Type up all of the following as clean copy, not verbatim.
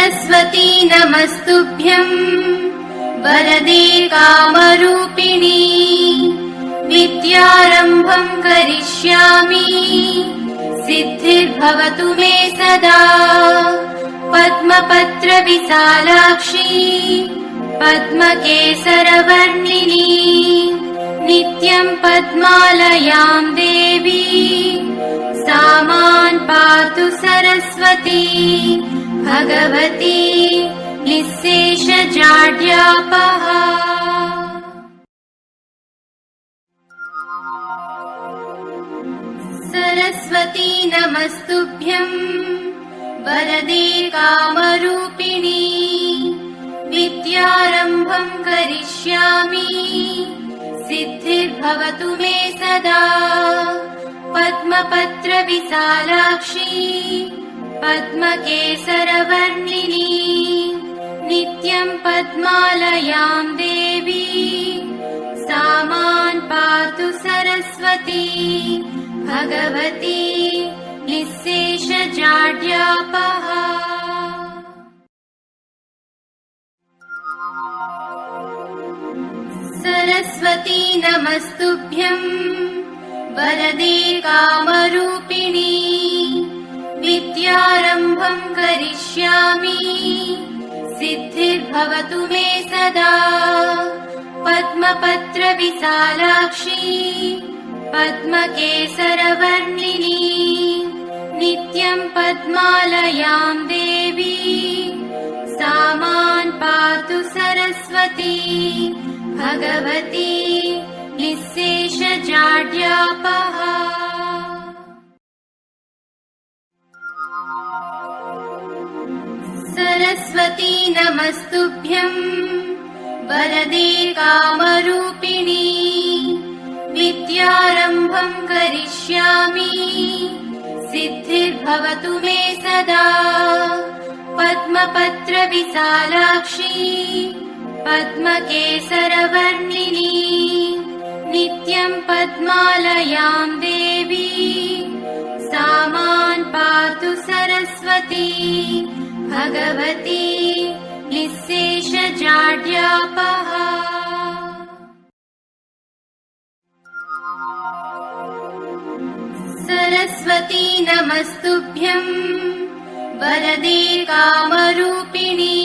सरस्वती नमस्तुभ्यं वरदे कामरूपिणी विद्यारम्भं करिष्यामि सिद्धिर्भवतु मे सदा। पद्मपत्र विशालाक्षी पद्मकेसरवर्णिनी नित्यं पद्मालयां देवी सा मां पातु सरस्वती भगवती निःशेषजाड्यापहा। सरस्वती नमस्तुभ्यं वरदे कामरूपिणी विद्यारम्भं करिष्यामि सिद्धिर्भवतु मे सदा। पद्मपत्र विशालाक्षी पद्मकेसरवर्णिनी नित्यं पद्मालयां देवी सा मां पातु सरस्वती भगवती निःशेषजाड्यापहा। सरस्वती नमस्तुभ्यं वरदे कामरूपिणी विद्यारम्भं करिष्यामि सिद्धिर्भवतु मे सदा। पद्मपत्र विशालाक्षी पद्मकेसरवर्णिनी नित्यं पद्मालयां देवी सा मां पातु सरस्वती भगवती निःशेषजाड्यापहा। सरस्वती नमस्तुभ्यं वरदे कामरूपिणी विद्यारम्भं करिष्यामि सिद्धिर्भवतु मे सदा। पद्मपत्र विशालाक्षी पद्मकेसरवर्णिनी नित्यं पद्मालयां देवी सा मां पातु सरस्वती भगवती निःशेषजाड्यापहा। सरस्वती नमस्तुभ्यं वरदे कामरूपिणी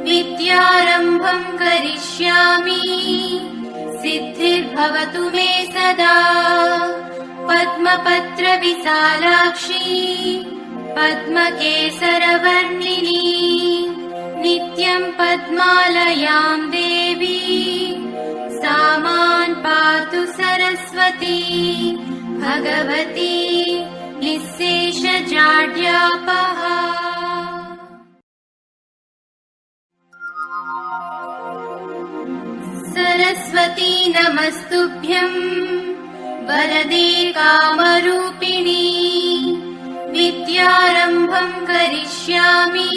विद्यारम्भं करिष्यामि सिद्धिर्भवतु मे सदा। पद्मपत्र विशालाक्षी पद्मकेसरवर्णिनी नित्यं पद्मालयां देवी सा मां पातु सरस्वती भगवती निःशेषजाड्यापहा। सरस्वती नमस्तुभ्यं वरदे कामरूपिणी विद्यारम्भं करिष्यामि